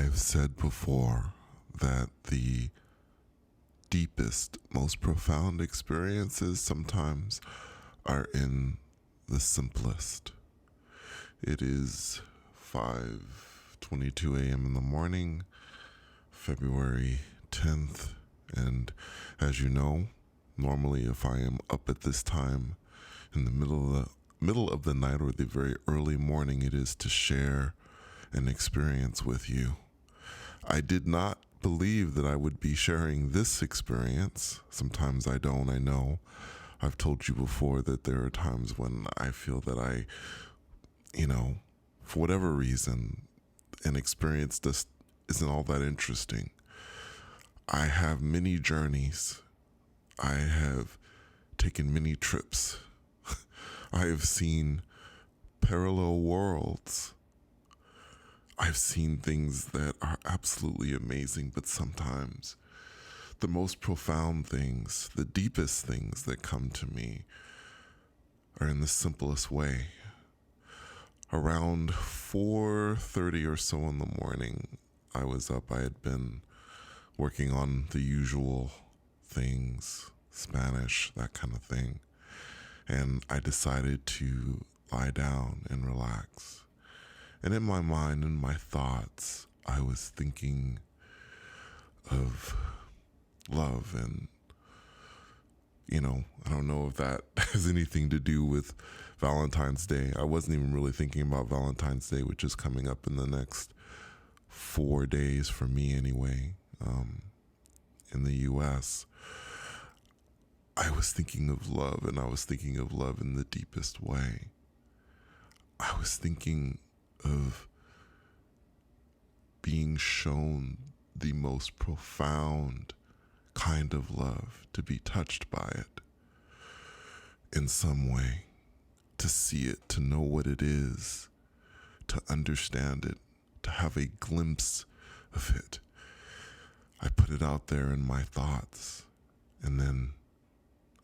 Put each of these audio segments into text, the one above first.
I've said before that the deepest, most profound experiences sometimes are in the simplest. It is 5:22 a.m. in the morning, February 10th, and as you know, normally if I am up at this time in the middle of the night or the very early morning, it is to share an experience with you. I did not believe that I would be sharing this experience. Sometimes I don't, I know. I've told you before that there are times when I feel that for whatever reason, an experience just isn't all that interesting. I have many journeys. I have taken many trips. I have seen parallel worlds. I've seen things that are absolutely amazing, but sometimes the most profound things, the deepest things that come to me are in the simplest way. Around 4:30 or so in the morning, I was up. I had been working on the usual things, Spanish, that kind of thing. And I decided to lie down and relax. And in my mind, in my thoughts, I was thinking of love. And, I don't know if that has anything to do with Valentine's Day. I wasn't even really thinking about Valentine's Day, which is coming up in the next 4 days for me anyway, in the U.S. I was thinking of love, and I was thinking of love in the deepest way. I was thinking of being shown the most profound kind of love, to be touched by it in some way, to see it, to know what it is, to understand it, to have a glimpse of it. I put it out there in my thoughts, and then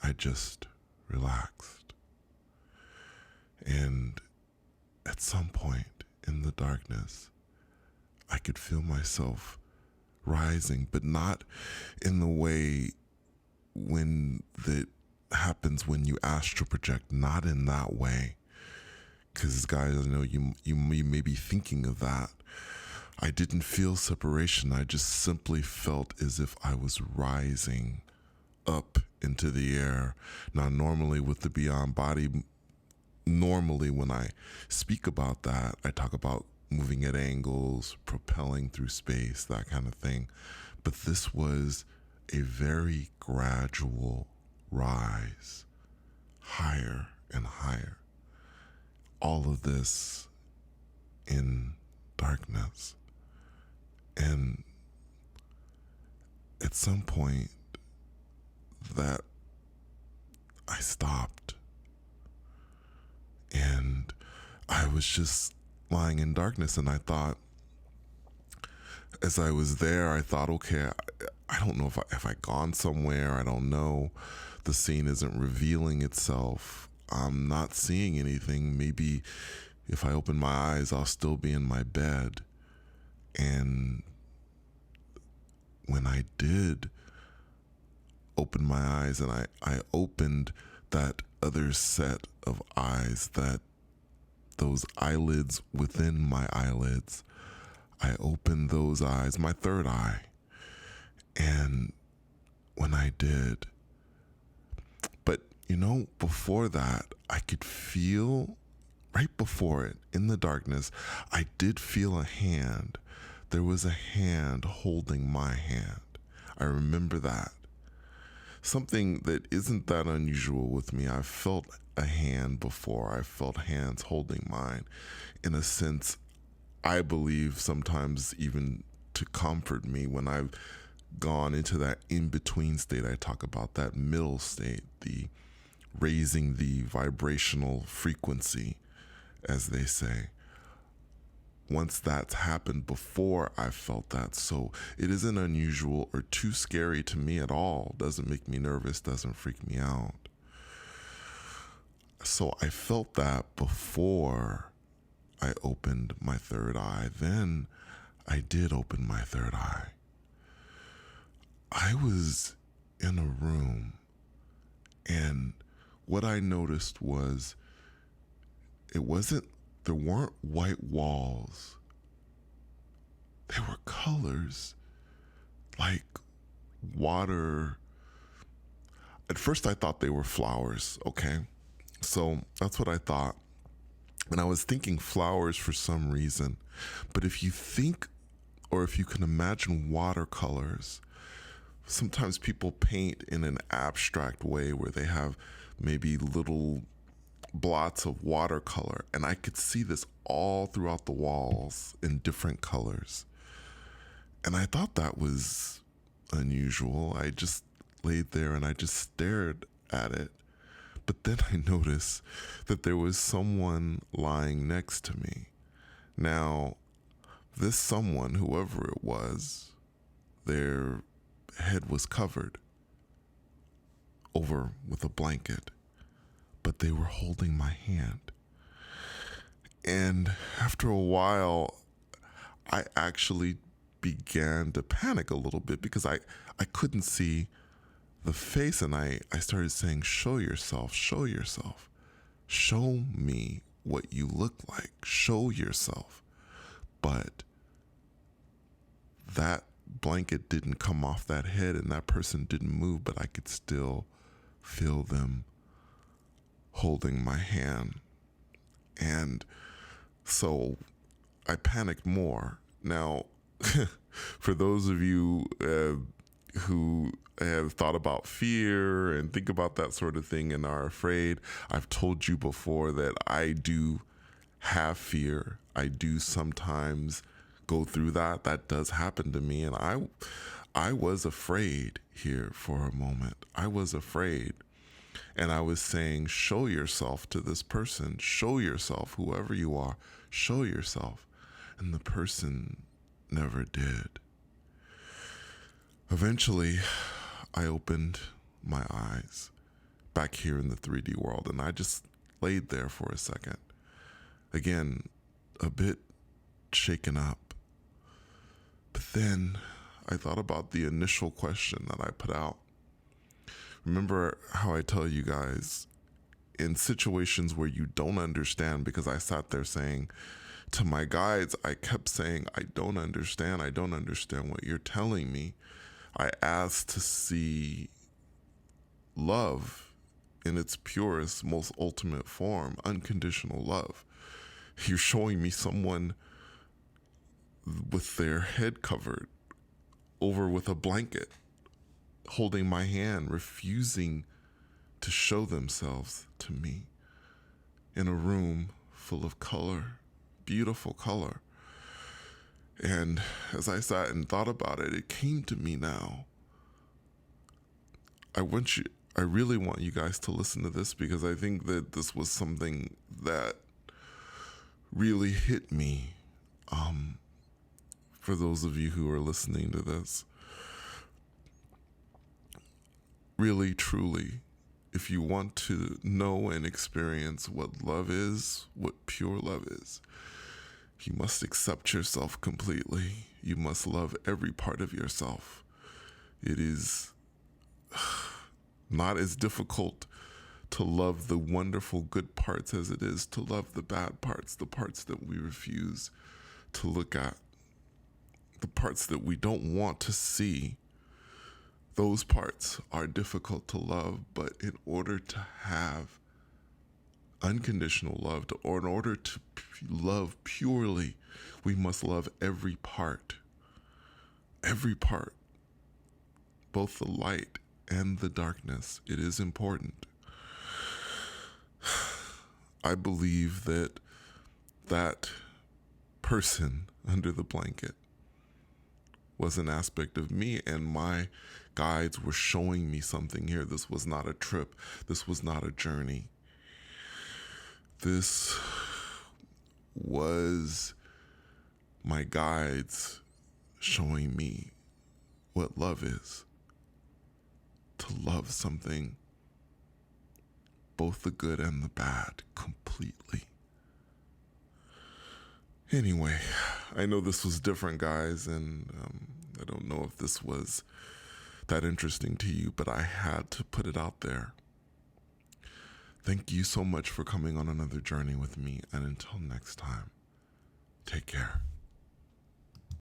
I just relaxed. And at some point in the darkness, I could feel myself rising, but not in the way when that happens when you astral project, not in that way. Because guys, I know you may be thinking of that. I didn't feel separation. I just simply felt as if I was rising up into the air. Now, normally with the beyond body, normally when I speak about that, I talk about moving at angles, propelling through space, that kind of thing. But this was a very gradual rise, higher and higher. All of this in darkness. And at some point that I stopped, and I was just lying in darkness, and I thought, as I was there, I thought, okay, I don't know if I gone somewhere. I don't know. The scene isn't revealing itself. I'm not seeing anything. Maybe if I open my eyes, I'll still be in my bed. And when I did open my eyes, and I opened that other set of eyes, those eyelids within my eyelids, I opened those eyes, my third eye. And when I did, but before that, I could feel, right before it, in the darkness, I did feel a hand. There was a hand holding my hand. I remember that. Something that isn't that unusual with me. I've felt a hand before. I've felt hands holding mine. In a sense, I believe sometimes even to comfort me when I've gone into that in-between state. I talk about that middle state, the raising the vibrational frequency, as they say. Once that's happened before, I felt that. So it isn't unusual or too scary to me at all. Doesn't make me nervous, doesn't freak me out. So I felt that before I opened my third eye. Then I did open my third eye. I was in a room, and what I noticed was there weren't white walls. There were colors like water. At first, I thought they were flowers, okay? So that's what I thought. And I was thinking flowers for some reason. But if you think, or if you can imagine watercolors, sometimes people paint in an abstract way where they have maybe little blots of watercolor. And I could see this all throughout the walls in different colors. And I thought that was unusual. I just laid there and I just stared at it. But then I noticed that there was someone lying next to me. Now, this someone, whoever it was, their head was covered over with a blanket, but they were holding my hand. And after a while, I actually began to panic a little bit because I couldn't see the face, and I started saying, show yourself, show yourself. Show me what you look like. Show yourself. But that blanket didn't come off that head and that person didn't move, but I could still feel them holding my hand. And so I panicked more. Now, for those of you who have thought about fear and think about that sort of thing and are afraid, I've told you before that I do have fear. I do sometimes go through that. That does happen to me. And I was afraid here for a moment. I was afraid. And I was saying, show yourself to this person. Show yourself, whoever you are. Show yourself. And the person never did. Eventually, I opened my eyes back here in the 3D world, and I just laid there for a second. Again, a bit shaken up. But then I thought about the initial question that I put out. Remember how I tell you guys, in situations where you don't understand, because I sat there saying to my guides, I kept saying, I don't understand what you're telling me. I asked to see love in its purest, most ultimate form, unconditional love. You're showing me someone with their head covered over with a blanket, holding my hand, refusing to show themselves to me in a room full of color, beautiful color. And as I sat and thought about it, it came to me now. I really want you guys to listen to this, because I think that this was something that really hit me. For those of you who are listening to this, really, truly, if you want to know and experience what love is, what pure love is, you must accept yourself completely. You must love every part of yourself. It is not as difficult to love the wonderful good parts as it is to love the bad parts, the parts that we refuse to look at, the parts that we don't want to see. Those parts are difficult to love, but in order to have unconditional love, or in order to love purely, we must love every part, both the light and the darkness. It is important. I believe that that person under the blanket was an aspect of me, and my guides were showing me something here. This was not a trip. This was not a journey. This was my guides showing me what love is. To love something, both the good and the bad, completely. Anyway, I know this was different, guys, and I don't know if this was that interesting to you, but I had to put it out there. Thank you so much for coming on another journey with me, and until next time, take care.